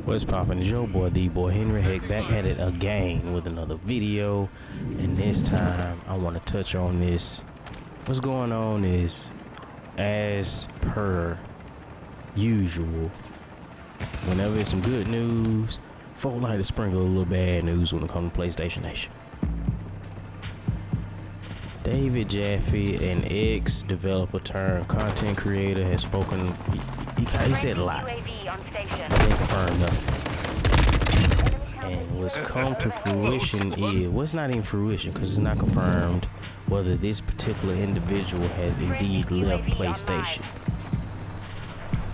What's poppin'? It's your boy, the boy Henry Heck, back at it again with another video. And this time, I want to touch on this. What's going on is, as per usual, whenever it's some good news, folk like to sprinkle a little bad news when it comes to PlayStation Nation. David Jaffe, an ex-developer turned content creator, has spoken. He said a lot. They confirmed nothing. And what's come to fruition is, well, it's not even fruition because it's not confirmed whether this particular individual has indeed left PlayStation.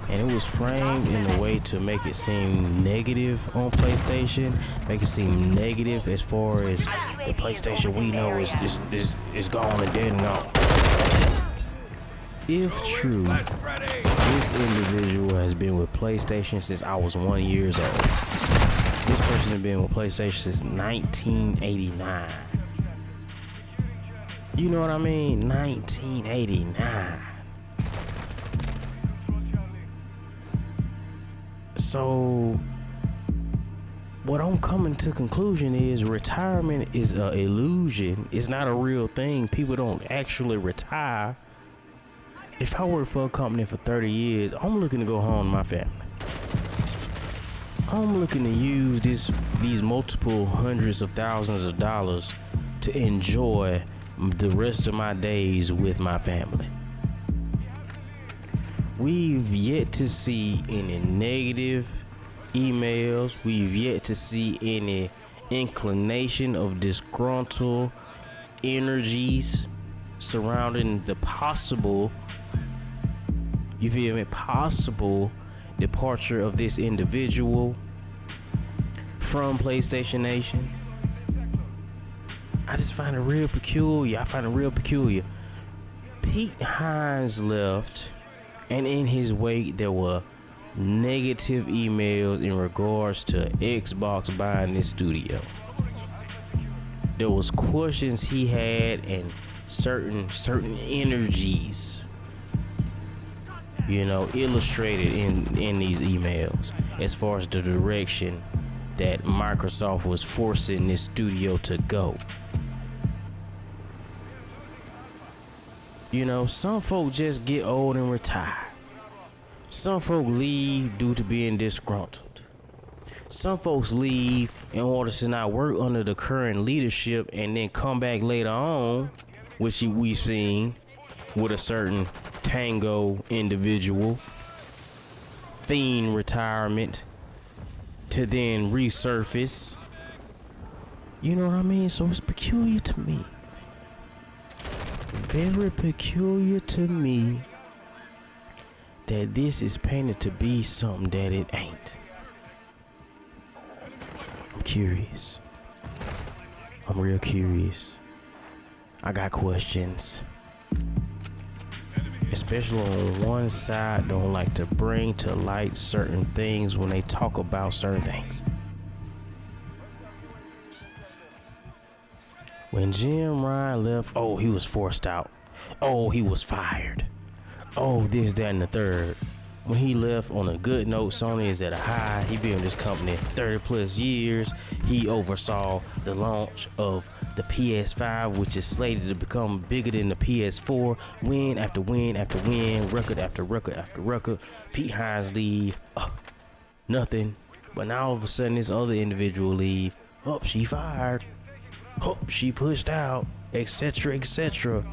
And it was framed in a way to make it seem negative on PlayStation, make it seem negative as far as the PlayStation we know is gone and dead and gone. If true, this individual has been with PlayStation since I was 1 year old. This person has been with PlayStation since 1989. You know what I mean? 1989. So what I'm coming to conclusion is retirement is an illusion. It's not a real thing. People don't actually retire. If I work for a company for 30 years, I'm looking to go home to my family. I'm looking to use these multiple hundreds of thousands of dollars to enjoy the rest of my days with my family. We've yet to see any negative emails. We've yet to see any inclination of disgruntled energies surrounding the possible, you feel me, possible departure of this individual from PlayStation Nation. I just find it real peculiar. Pete Hines left, and in his wake there were negative emails in regards to Xbox buying this studio. There was questions he had and certain energies, you know, illustrated in these emails as far as the direction that Microsoft was forcing this studio to go. You know, some folk just get old and retire. Some folk leave due to being disgruntled. Some folks leave in order to not work under the current leadership and then come back later on, which we've seen with a certain Tango individual, fiend retirement, to then resurface. You know what I mean? So it's peculiar to me. Very peculiar to me that this is painted to be something that it ain't. I'm curious. I'm real curious. I got questions. Especially on one side, don't like to bring to light certain things when they talk about certain things. When Jim Ryan left, oh, he was forced out. Oh, he was fired. Oh, this, that, and the third. When he left on a good note, Sony is at a high. He been with this company 30 plus years. He oversaw the launch of the PS5, which is slated to become bigger than the PS4. Win after win after win, record after record after record. Pete Hines leave, nothing. But now all of a sudden this other individual leave. Oh, she fired. Oh, she pushed out, etc., etc.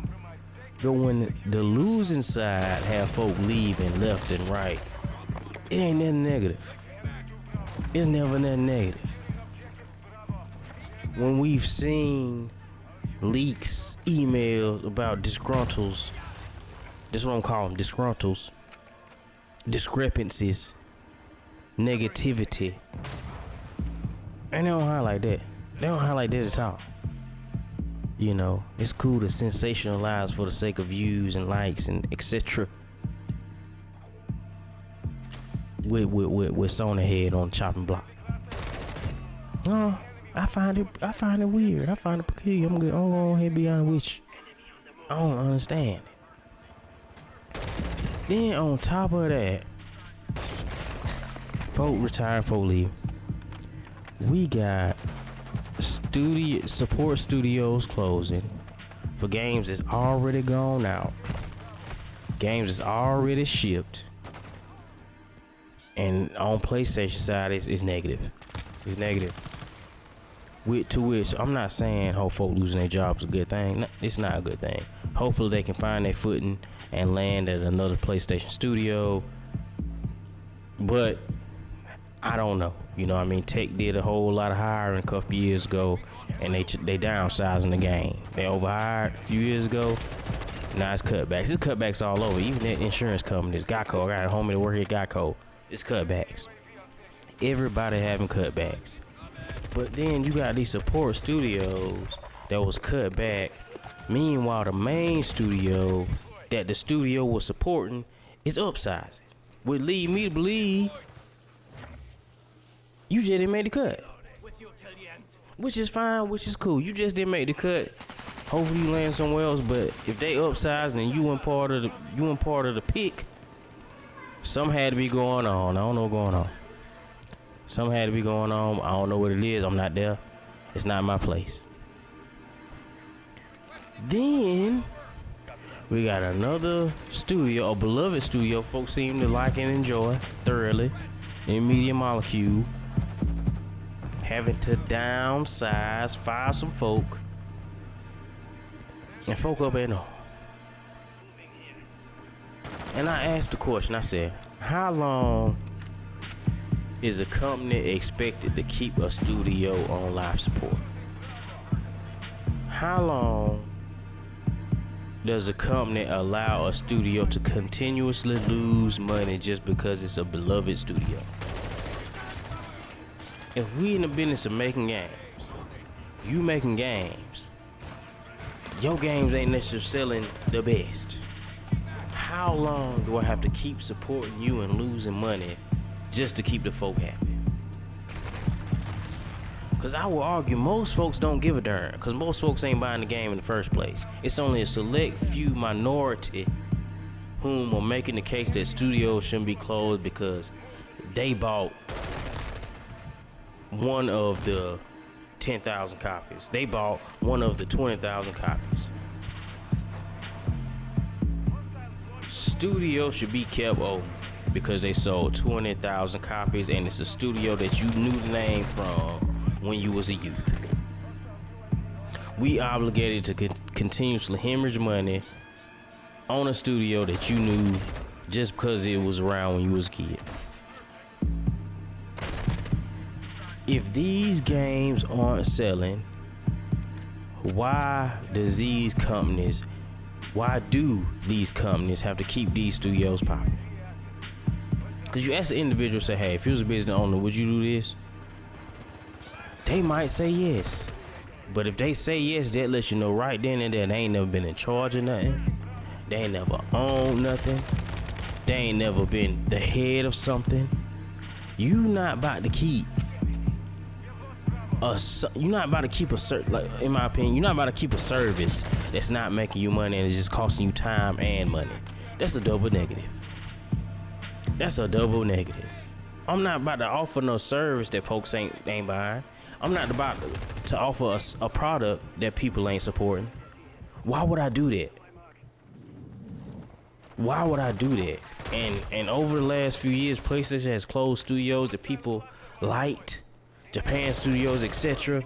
But when the losing side have folk leaving left and right, it ain't nothing negative. It's never nothing negative. When we've seen leaks, emails about disgruntles, this is what I'm calling disgruntles, discrepancies, negativity, and they don't highlight that. They don't highlight that at all. You know, it's cool to sensationalize for the sake of views and likes and etc. With Sony head on the chopping block. No, I find it weird. I find it peculiar. I'm gonna go ahead and be honest with you. I don't understand it. Then on top of that, folk retiring, folk leave. We got support studios closing for games that's already gone out, games that's already shipped, and on PlayStation side it's negative. It's negative. To which I'm not saying folk losing their jobs is a good thing. No, it's not a good thing. Hopefully they can find their footing and land at another PlayStation studio. But I don't know. You know what I mean? Tech did a whole lot of hiring a couple years ago, and they downsizing the game. They overhired a few years ago. Now it's cutbacks. It's cutbacks all over. Even at insurance companies, Geico. I got a homie that work at Geico. It's cutbacks. Everybody having cutbacks. But then you got these support studios that was cut back. Meanwhile, the main studio that the studio was supporting is upsizing. Would lead me to believe you just didn't make the cut. Which is fine, which is cool. You just didn't make the cut. Hopefully you land somewhere else. But if they upsized and you weren't part of the pick, something had to be going on. I don't know what's going on. Something had to be going on. I don't know what it is. I'm not there. It's not my place. Then we got another studio, a beloved studio folks seem to like and enjoy thoroughly, in Media Molecule, having to downsize, fire some folk, and folk up in. And I asked the question, I said, how long is a company expected to keep a studio on life support? How long does a company allow a studio to continuously lose money just because it's a beloved studio? If we in the business of making games, you making games, your games ain't necessarily selling the best. How long do I have to keep supporting you and losing money just to keep the folk happy? Because I will argue most folks don't give a darn, because most folks ain't buying the game in the first place. It's only a select few minority whom are making the case that studios shouldn't be closed because they bought one of the 10,000 copies. They bought one of the 20,000 copies. Studios should be kept open because they sold 20,000 copies and it's a studio that you knew the name from when you was a youth. We obligated to continuously hemorrhage money on a studio that you knew just because it was around when you was a kid. If these games aren't selling, why do these companies have to keep these studios popping? Because you ask the individual, say, hey, if you was a business owner, would you do this? They might say yes. But if they say yes, that lets you know right then and there they ain't never been in charge of nothing. They ain't never owned nothing. They ain't never been the head of something. You not about to keep in my opinion, you're not about to keep a service that's not making you money and is just costing you time and money. That's a double negative. I'm not about to offer no service that folks ain't buying. I'm not about to offer us a product that people ain't supporting. Why would I do that? And over the last few years, PlayStation has closed studios that people liked, Japan studios, etc.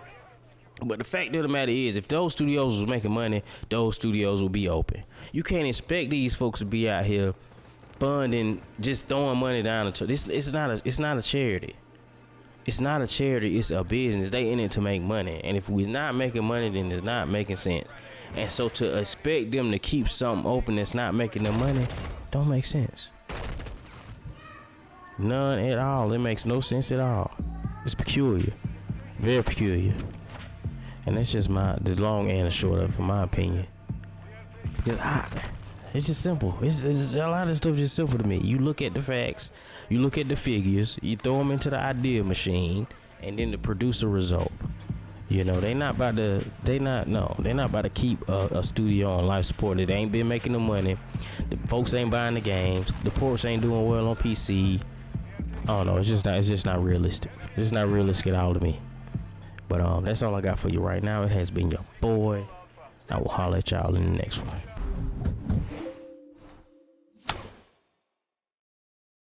But the fact of the matter is, if those studios was making money, those studios will be open. You can't expect these folks to be out here funding, just throwing money down the it's not a charity. It's not a charity, it's a business. They in it to make money. And if we're not making money, then it's not making sense. And so to expect them to keep something open that's not making them money, don't make sense. None at all. It makes no sense at all. It's peculiar. Very peculiar. And that's just the long and the short of it, for my opinion. Because it's just simple. It's a lot of stuff just simple to me. You look at the facts, you look at the figures, you throw them into the idea machine, and then to produce a result. You know, they're not about to keep a studio on life support that ain't been making the money. The folks ain't buying the games. The ports ain't doing well on PC. I don't know. It's just not realistic. It's not realistic at all to me. But that's all I got for you right now. It has been your boy. I will holler at y'all in the next one.